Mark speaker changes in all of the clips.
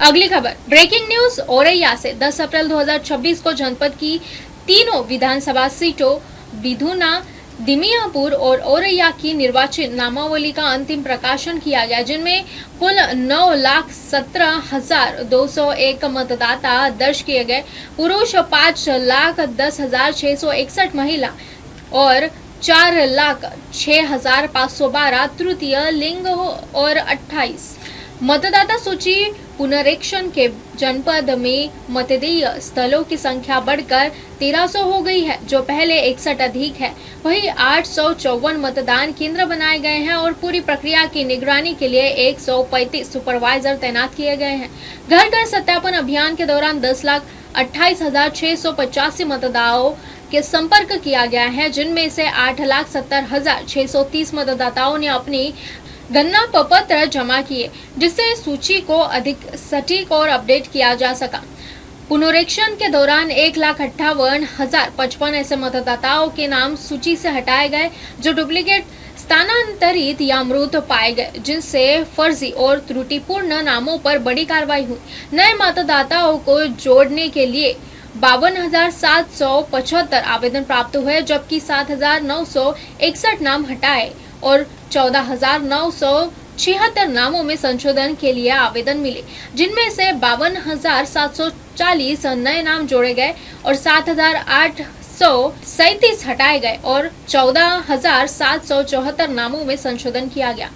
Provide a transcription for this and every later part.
Speaker 1: अगली खबर breaking news Auraiya से 10 अप्रैल 2026 को जनपद की तीनों विधानसभा सीटों विधुना, दिमियापुर और औरैया की निर्वाचन नामावली का अंतिम प्रकाशन किया गया, जिनमें कुल 9,17,201 मतदाता दर्ज किए गए। पुरुष 5,10,661, महिला और 4,06,512 तृतीय लिंग और 28 मतदाता सूची पुनरीक्षण के जनपद में मतदेय स्थलों की संख्या बढ़कर 1300 हो गई है, जो पहले 61 अधिक है। वहीं 854 मतदान केंद्र बनाए गए हैं और पूरी प्रक्रिया की निगरानी के लिए 135 सुपरवाइजर तैनात किए गए हैं। घर घर सत्यापन अभियान के दौरान 10,28,685 मतदाताओं के संपर्क किया गया है, जिनमें से 8,70,630 मतदाताओं ने अपनी गणना प्रपत्र जमा किए, जिससे सूची को अधिक सटीक और अपडेट किया जा सका। पुनरीक्षण के दौरान 1,58,055 ऐसे मतदाताओं के नाम सूची से हटाए गए जो डुप्लीकेट, स्थानांतरित या मृत पाए गए, जिनसे फर्जी और त्रुटिपूर्ण नामों पर बड़ी कार्रवाई हुई। नए मतदाताओं को जोड़ने के लिए 52,775 आवेदन प्राप्त हुए, जबकि 7,961 नाम हटाए और 14,976 नामों में संशोधन के लिए आवेदन मिले, जिनमें से 52,740 नए नाम जोड़े गए और 7,837 हटाए गए और 14,774 नामों में संशोधन किया गया।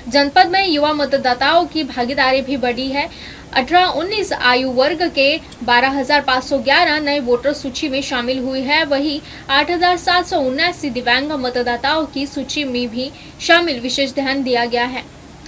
Speaker 1: जनपद में युवा मतदाताओं की भागीदारी भी बढ़ी है। 18-19 आयु वर्ग के 12,511 नए वोटर सूची में शामिल हुई है। वहीं 8,779 दिव्यांग मतदाताओं की सूची में भी शामिल विशेष ध्यान दिया गया है।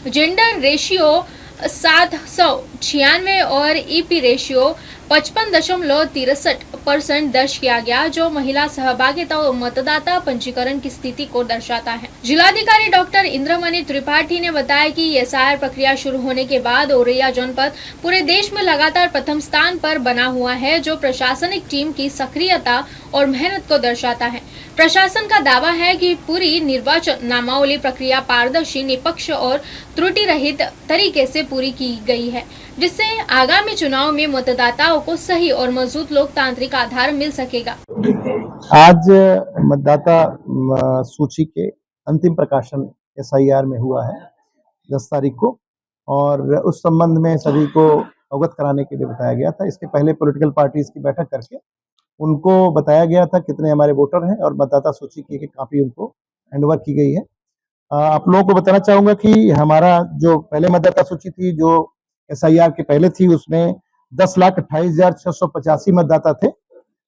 Speaker 1: जेंडर रेशियो 796 और ईपी रेशियो 55.63% दर्ज किया गया, जो महिला सहभागिता और मतदाता पंजीकरण की स्थिति को दर्शाता है। जिलाधिकारी डॉक्टर इंद्रमणि त्रिपाठी ने बताया कि एसआईआर प्रक्रिया शुरू होने के बाद औरैया जनपद पूरे देश में लगातार प्रथम स्थान पर बना हुआ है, जो प्रशासनिक टीम की सक्रियता और मेहनत को दर्शाता है। प्रशासन का दावा है कि पूरी निर्वाचन नामावली प्रक्रिया पारदर्शी, निष्पक्ष और त्रुटि रहित तरीके से पूरी की गई है, जिससे आगामी चुनाव में मतदाताओं को सही और मजबूत लोकतांत्रिक आधार मिल सकेगा।
Speaker 2: आज मतदाता सूची के अंतिम प्रकाशन एसआईआर में हुआ है 10 तारीख को, और उस संबंध में सभी को अवगत कराने के लिए बताया गया था। इसके पहले पॉलिटिकल पार्टीज की बैठक करके उनको बताया गया था कितने हमारे वोटर हैं, और मतदाता सूची की एक कॉपी उनको हैंडओवर की गई है। आप लोगों को बताना चाहूंगा कि हमारा जो पहले मतदाता सूची थी, जो एसआईआर के पहले थी, उसमें 10,28,685 मतदाता थे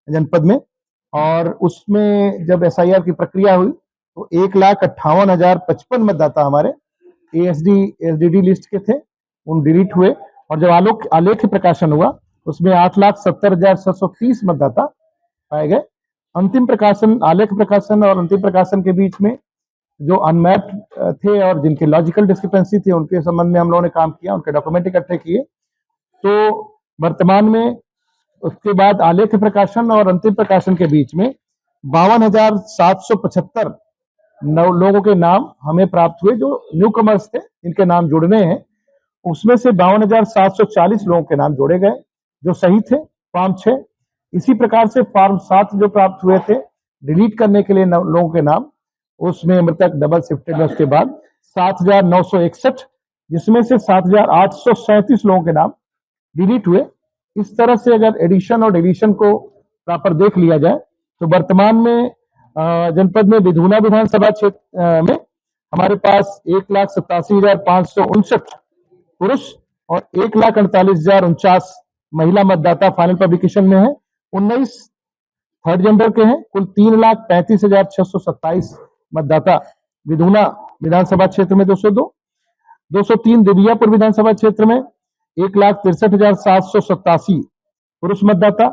Speaker 2: जनपद में, और उसमें जब एसआईआर की प्रक्रिया हुई तो 1,58,055 मतदाता हमारे एसडीडी लिस्ट के थे, उन डिलीट हुए। और जब आलेख प्रकाशन हुआ उसमें 8,70,730 मतदाता पाए गए। अंतिम प्रकाशन, आलेख प्रकाशन और अंतिम प्रकाशन के बीच में जो अनमैप्ड थे और जिनकी लॉजिकल डिस्क्रिपेंसी थी, उनके संबंध में हम लोगों ने काम किया, उनके डॉक्यूमेंट इकट्ठे किए। तो वर्तमान में उसके बाद आलेख प्रकाशन और अंतिम प्रकाशन के बीच में 52,775 लोगों के नाम हमें प्राप्त हुए, जो न्यू कमर्स थे, इनके नाम जुड़ने हैं। उसमें से 52,740 लोगों के नाम जोड़े गए जो सही थे, फॉर्म 6। इसी प्रकार से फॉर्म 7 जो प्राप्त हुए थे डिलीट करने के लिए लोगों के नाम, उसमें मृतक डबल शिफ्टेड में उसके बाद 7,961, जिसमें से 7,837 लोगों के नाम डिलीट हुए। इस तरह से अगर एडिशन और डिलीशन को प्रॉपर देख लिया जाए तो वर्तमान में जनपद में विधुना विधानसभा क्षेत्र में हमारे पास 1,87,559 पुरुष और 1,48,049 महिला मतदाता फाइनल पब्लिकेशन में है। 19 थर्ड जेंडर के हैं। कुल 3,35,627 मतदाता विधुना विधानसभा क्षेत्र में 203 दिव्यापुर विधानसभा क्षेत्र में 1,63,787 पुरुष मतदाता,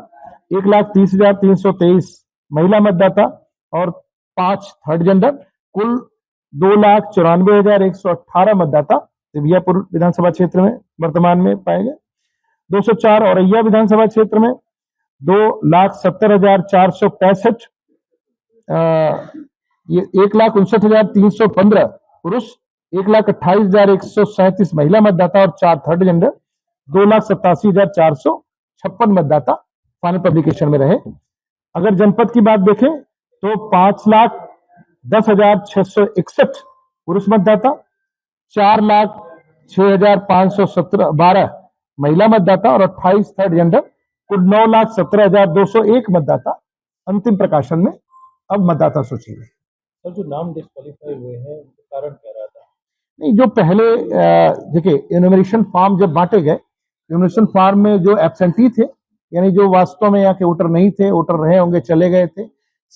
Speaker 2: 1,30,323 महिला मतदाता और 5 थर्ड जेंडर। कुल 2,94,118 मतदाता दिव्यापुर विधानसभा क्षेत्र में वर्तमान में पाए गए। 204 औरैया विधानसभा क्षेत्र में 2,70,465 ये 1,59,315 पुरुष, 1,28,137 महिला मतदाता और 4 थर्ड जेंडर। 2,87,456 मतदाता फाइनल पब्लिकेशन में रहे। अगर जनपद की बात देखें तो 5,10,661 पुरुष मतदाता, 4,06,512 महिला मतदाता और 28 थर्ड जेंडर, कुल 9,17,201 मतदाता अंतिम प्रकाशन में अब मतदाता सूची में।
Speaker 3: सर, जो नाम डिस्क्वालीफाई हुए हैं उनका कारण क्या रहा था?
Speaker 2: नहीं, जो पहले देखिए इन्यूमरेशन फॉर्म जब बांटे गए, इन्यूमरेशन फॉर्म में जो एब्सेंटी थे, यानी जो वास्तव में यहाँ के वोटर नहीं थे, वोटर रहे होंगे, चले गए थे,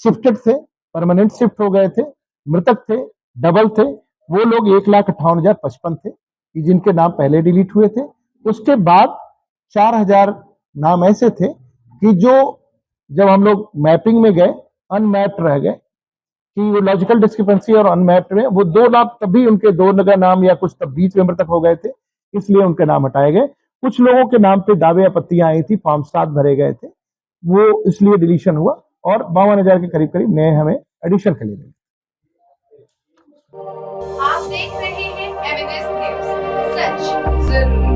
Speaker 2: शिफ्टेड थे, परमानेंट शिफ्ट हो गए थे, मृतक थे, डबल थे, वो लोग 1,58,055 थे कि जिनके नाम पहले डिलीट हुए थे। उसके बाद 4,000 नाम ऐसे थे कि जो जब हम लोग मैपिंग में गए अनमैप्ड रह गए, कि वो लॉजिकल डिस्क्रिपेंसी और अनमैप्ड में वो 2 नाम, तभी उनके 2 लगा नाम या कुछ तब बीच में मृतक हो गए थे, इसलिए उनके नाम हटाए गए। कुछ लोगों के नाम पे दावे आपत्तियां आई थी, फॉर्म 7 भरे गए थे, वो इसलिए डिलीशन हुआ और 52,000 के करीब करीब नए हमें एडिशन के लिए मिले।
Speaker 4: आप देख रहे हैं एमएनएस न्यूज, सच जरूरी।